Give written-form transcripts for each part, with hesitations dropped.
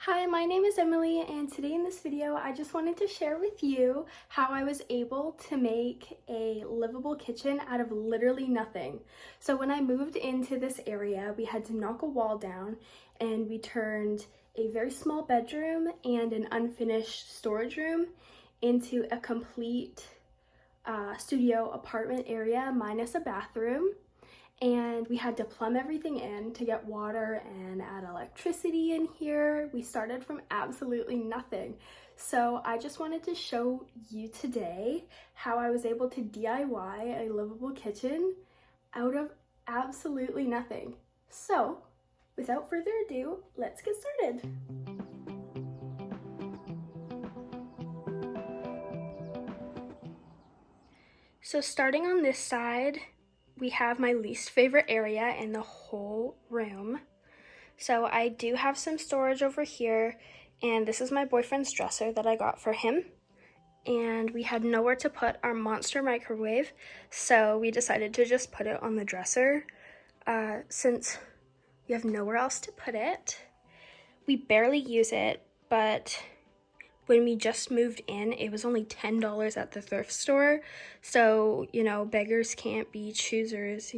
Hi, my name is Emily, and today in this video I just wanted to share with you how I was able to make a livable kitchen out of literally nothing. So when I moved into this area, we had to knock a wall down and we turned a very small bedroom and an unfinished storage room into a complete studio apartment area minus a bathroom. And we had to plumb everything in to get water and add electricity in here. We started from absolutely nothing. So I just wanted to show you today how I was able to DIY a livable kitchen out of absolutely nothing. So without further ado, let's get started. So starting on this side, we have my least favorite area in the whole room. So I do have some storage over here, and this is my boyfriend's dresser that I got for him. And we had nowhere to put our monster microwave, so we decided to just put it on the dresser since we have nowhere else to put it. We barely use it, but when we just moved in, it was only $10 at the thrift store. So, beggars can't be choosers,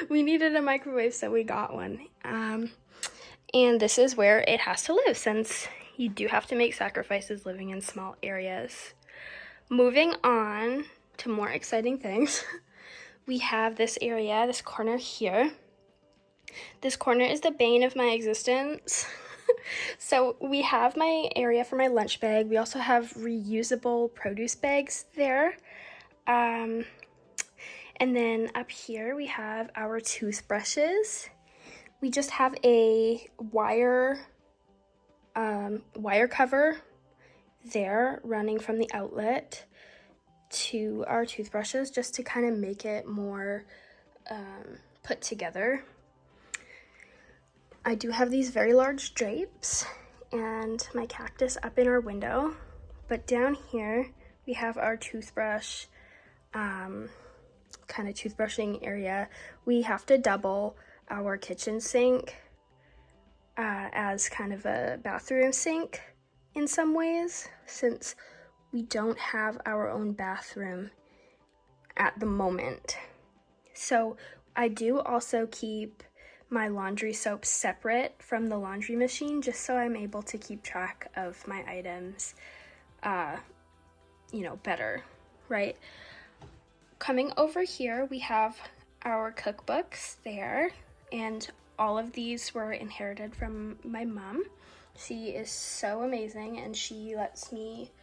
We needed a microwave, so we got one. And this is where it has to live, since you do have to make sacrifices living in small areas. Moving on to more exciting things, we have this area, this corner here. This corner is the bane of my existence. So we have my area for my lunch bag. We also have reusable produce bags there. And then up here we have our toothbrushes. We just have a wire cover there running from the outlet to our toothbrushes, just to kind of make it more put together. I do have these very large drapes and my cactus up in our window, but down here we have our toothbrush kind of toothbrushing area. We have to double our kitchen sink as kind of a bathroom sink in some ways, since we don't have our own bathroom at the moment. So I do also keep my laundry soap separate from the laundry machine, just so I'm able to keep track of my items better, right? Coming over here, we have our cookbooks there, and all of these were inherited from my mom. She is so amazing, and she lets me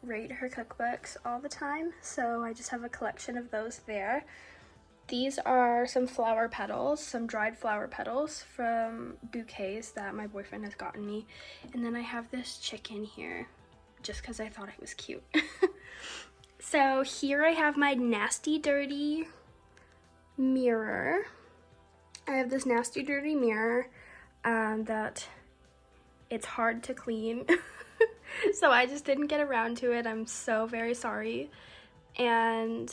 rate her cookbooks all the time, so I just have a collection of those there. These are some flower petals, some dried flower petals from bouquets that my boyfriend has gotten me. And then I have this chicken here, just because I thought it was cute. So here I have my nasty dirty mirror. I have this nasty dirty mirror that it's hard to clean. So I just didn't get around to it. I'm so very sorry. And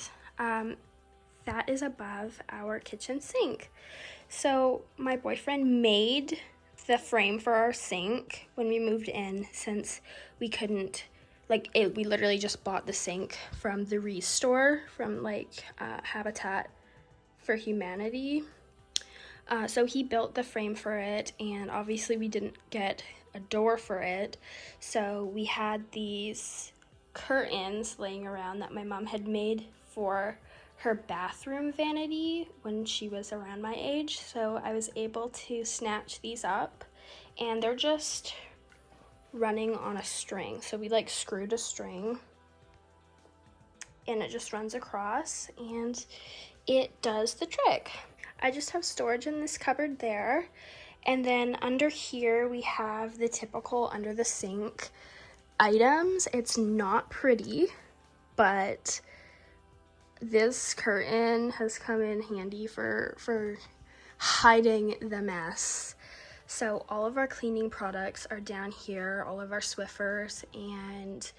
that is above our kitchen sink. So my boyfriend made the frame for our sink when we moved in, since we couldn't, we literally just bought the sink from the Restore, from Habitat for Humanity. So he built the frame for it, and obviously we didn't get a door for it. So we had these curtains laying around that my mom had made for her bathroom vanity when she was around my age. So I was able to snatch these up, and they're just running on a string. So we screwed a string and it just runs across and it does the trick. I just have storage in this cupboard there, and then under here we have the typical under the sink items. It's not pretty, but this curtain has come in handy for hiding the mess. So all of our cleaning products are down here, all of our Swiffers and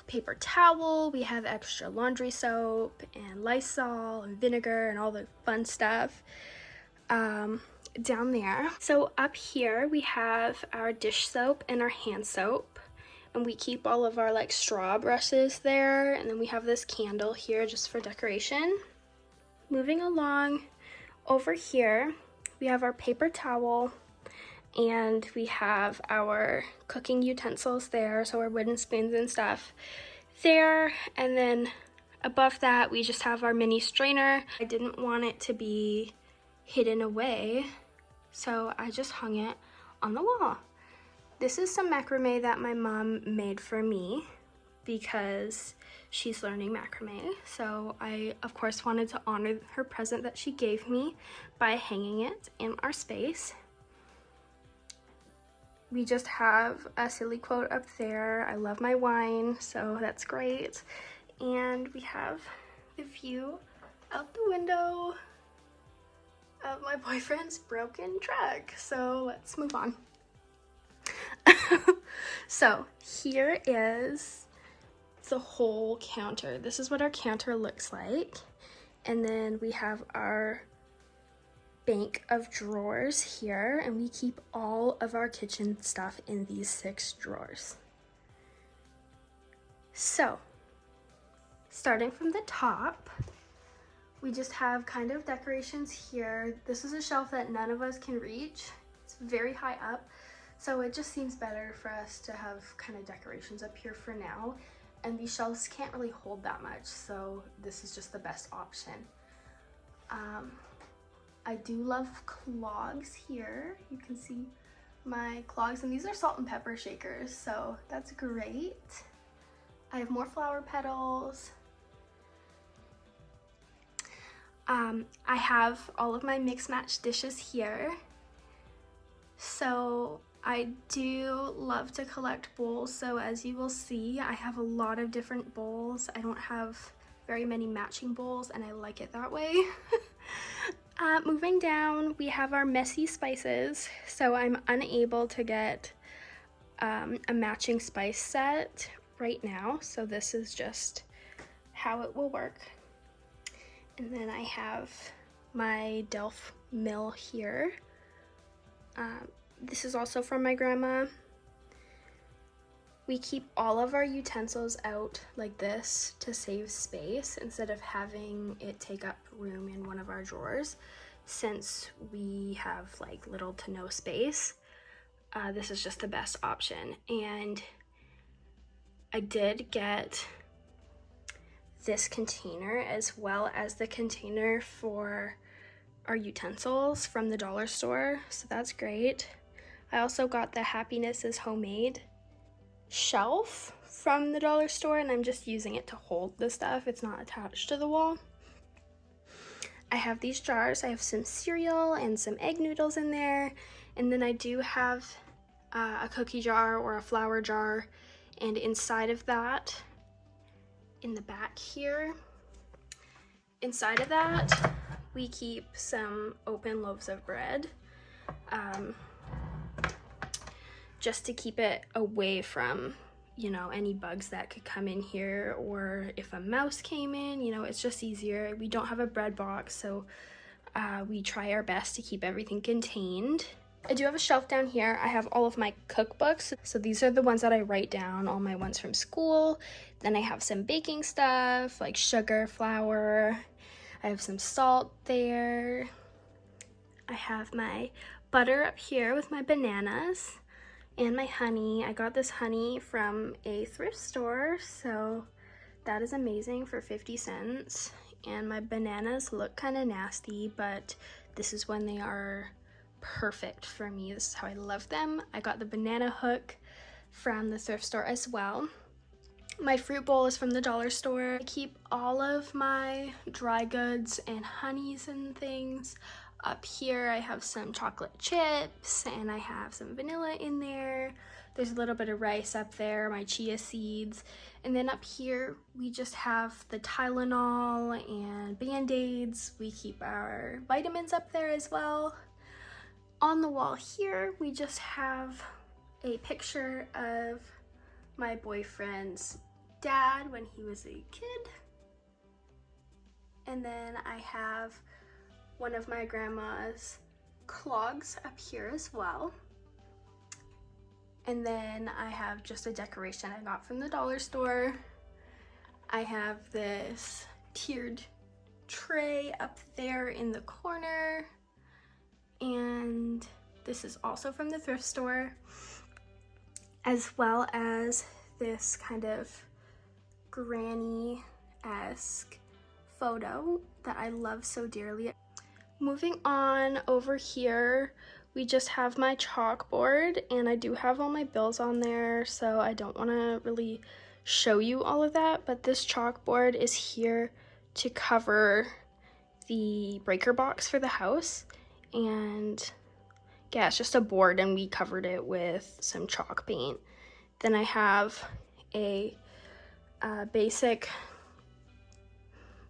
paper towel. We have extra laundry soap and Lysol and vinegar and all the fun stuff. down there. So up here we have our dish soap and our hand soap, and we keep all of our like straw brushes there, and then we have this candle here just for decoration. Moving along, over here we have our paper towel, and we have our cooking utensils there, so our wooden spoons and stuff there. And then above that we just have our mini strainer. I didn't want it to be hidden away, so I just hung it on the wall. This is some macrame that my mom made for me because she's learning macrame. So I, of course, wanted to honor her present that she gave me by hanging it in our space. We just have a silly quote up there. I love my wine, so that's great. And we have the view out the window of my boyfriend's broken truck. So let's move on. So here is the whole counter. This is what our counter looks like. And then we have our bank of drawers here, and we keep all of our kitchen stuff in these 6 drawers. So starting from the top, we just have kind of decorations here. This is a shelf that none of us can reach. It's very high up, so it just seems better for us to have kind of decorations up here for now. And these shelves can't really hold that much, so this is just the best option. I do love clogs here. You can see my clogs, and these are salt and pepper shakers, so that's great. I have more flower petals. I have all of my mix match dishes here. So I do love to collect bowls, so as you will see, I have a lot of different bowls. I don't have very many matching bowls, and I like it that way. Moving down, we have our messy spices. So I'm unable to get a matching spice set right now, so this is just how it will work. And then I have my Delft mill here. This is also from my grandma. We keep all of our utensils out like this to save space instead of having it take up room in one of our drawers, since we have like little to no space. This is just the best option. And I did get this container as well as the container for our utensils from the dollar store, so that's great. I also got the Happiness is Homemade shelf from the dollar store, and I'm just using it to hold the stuff. It's not attached to the wall. I have these jars. I have some cereal and some egg noodles in there, and then I do have a cookie jar or a flour jar, and inside of that, in the back here, inside of that, we keep some open loaves of bread, just to keep it away from, you know, any bugs that could come in here, or if a mouse came in, you know, it's just easier. We don't have a bread box, so we try our best to keep everything contained. I do have a shelf down here. I have all of my cookbooks. So these are the ones that I write down, all my ones from school. Then I have some baking stuff like sugar, flour. I have some salt there. I have my butter up here with my bananas and my honey. I got this honey from a thrift store, so that is amazing for 50 cents. And my bananas look kind of nasty, but this is when they are perfect for me. This is how I love them. I got the banana hook from the thrift store as well. My fruit bowl is from the dollar store. I keep all of my dry goods and honeys and things up here. I have some chocolate chips and I have some vanilla in there. There's a little bit of rice up there, my chia seeds. And then up here, we just have the Tylenol and Band-Aids. We keep our vitamins up there as well. On the wall here, we just have a picture of my boyfriend's dad when he was a kid. And then I have one of my grandma's clogs up here as well. And then I have just a decoration I got from the dollar store. I have this tiered tray up there in the corner. And this is also from the thrift store, as well as this kind of granny-esque photo that I love so dearly. Moving on over here, we just have my chalkboard, and I do have all my bills on there, so I don't want to really show you all of that, but this chalkboard is here to cover the breaker box for the house. And yeah, it's just a board, and we covered it with some chalk paint. Then I have a basic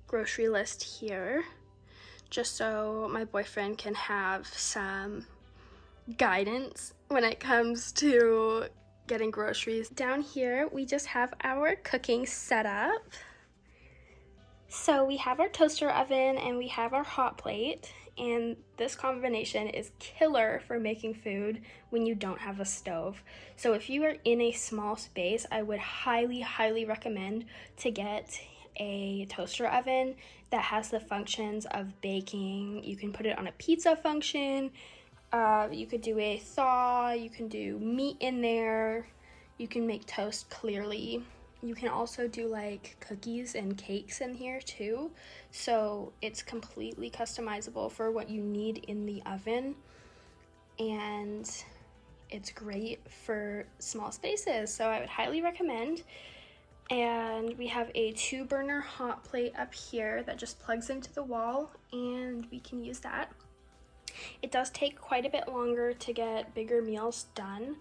grocery list here, just so my boyfriend can have some guidance when it comes to getting groceries. Down here, we just have our cooking setup. So we have our toaster oven and we have our hot plate, and this combination is killer for making food when you don't have a stove. So if you are in a small space, I would highly recommend to get a toaster oven that has the functions of baking. You can put it on a pizza function, you could do a thaw, you can do meat in there, you can make toast clearly. You can also do like cookies and cakes in here too. So it's completely customizable for what you need in the oven. And it's great for small spaces. So I would highly recommend. And we have a 2-burner hot plate up here that just plugs into the wall, and we can use that. It does take quite a bit longer to get bigger meals done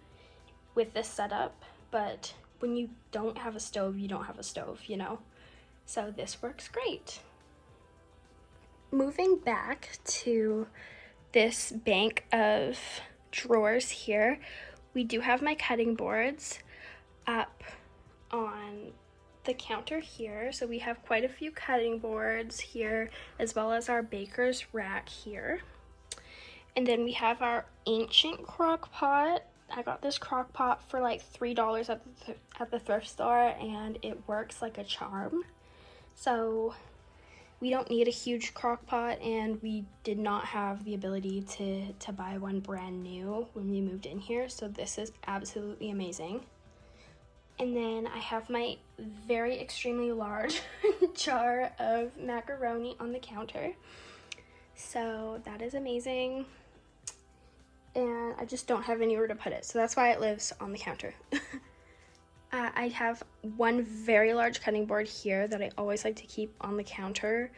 with this setup, but when you don't have a stove, you don't have a stove, you know? So this works great. Moving back to this bank of drawers here, we do have my cutting boards up on the counter here. So we have quite a few cutting boards here, as well as our baker's rack here. And then we have our ancient crock pot. I got this crock pot for like $3 at the thrift store, and it works like a charm. So we don't need a huge crock pot, and we did not have the ability to buy one brand new when we moved in here, so this is absolutely amazing. And then I have my very extremely large jar of macaroni on the counter, so that is amazing. And I just don't have anywhere to put it, so that's why it lives on the counter. I have one very large cutting board here that I always like to keep on the counter.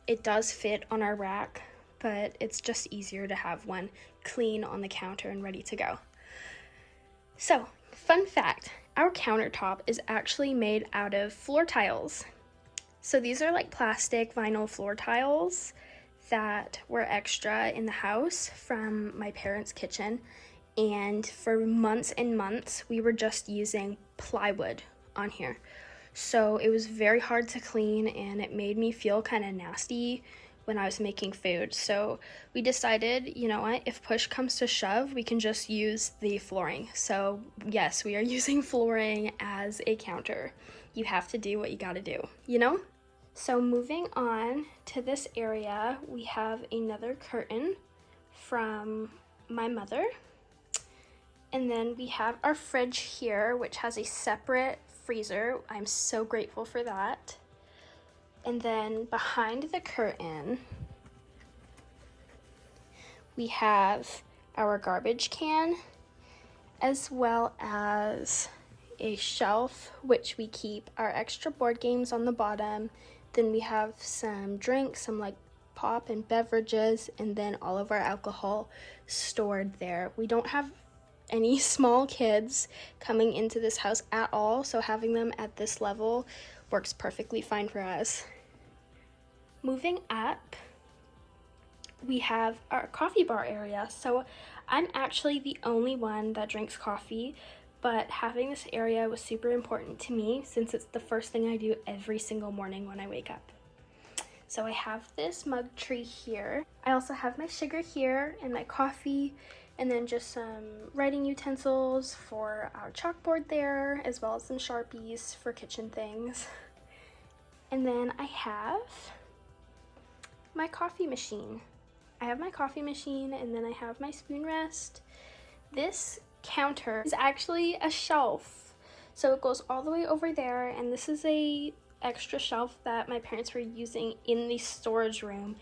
It does fit on our rack, but it's just easier to have one clean on the counter and ready to go. So, fun fact, our countertop is actually made out of floor tiles. So these are like plastic vinyl floor tiles that were extra in the house from my parents' kitchen, and for months and months we were just using plywood on here. So it was very hard to clean, and it made me feel kind of nasty when I was making food. So we decided, you know what, if push comes to shove, we can just use the flooring. So yes, we are using flooring as a counter. You have to do what you gotta do, you know? So moving on to this area, we have another curtain from my mother. And then we have our fridge here, which has a separate freezer. I'm so grateful for that. And then behind the curtain, we have our garbage can, as well as a shelf, which we keep our extra board games on the bottom. Then we have some drinks, some like pop and beverages, and then all of our alcohol stored there. We don't have any small kids coming into this house at all, so having them at this level works perfectly fine for us. Moving up, we have our coffee bar area. So I'm actually the only one that drinks coffee, but having this area was super important to me since it's the first thing I do every single morning when I wake up. So I have this mug tree here. I also have my sugar here and my coffee, and then just some writing utensils for our chalkboard there, as well as some Sharpies for kitchen things. And then I have my coffee machine. I have my coffee machine, and then I have my spoon rest. This counter is actually a shelf, so it goes all the way over there, and this is a extra shelf that my parents were using in the storage room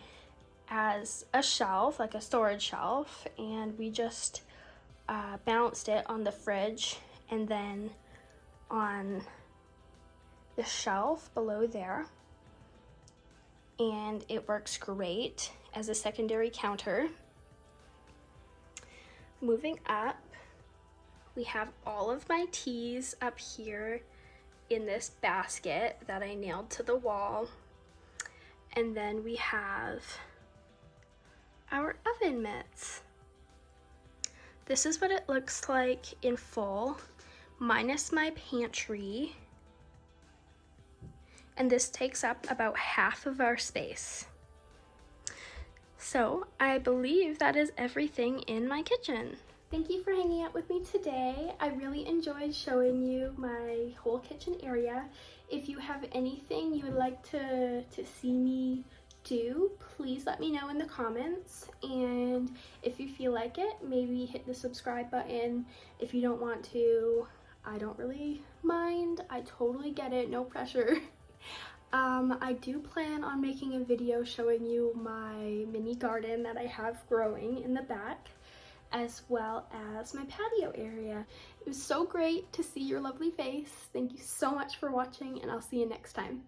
as a shelf, like a storage shelf, and we just balanced it on the fridge and then on the shelf below there, and it works great as a secondary counter. Moving up, we have all of my teas up here in this basket that I nailed to the wall. And then we have our oven mitts. This is what it looks like in full, minus my pantry. And this takes up about half of our space. So I believe that is everything in my kitchen. Thank you for hanging out with me today. I really enjoyed showing you my whole kitchen area. If you have anything you would like to see me do, please let me know in the comments. And if you feel like it, maybe hit the subscribe button. If you don't want to, I don't really mind. I totally get it, no pressure. I do plan on making a video showing you my mini garden that I have growing in the back, as well as my patio area. It was so great to see your lovely face. Thank you so much for watching, and I'll see you next time.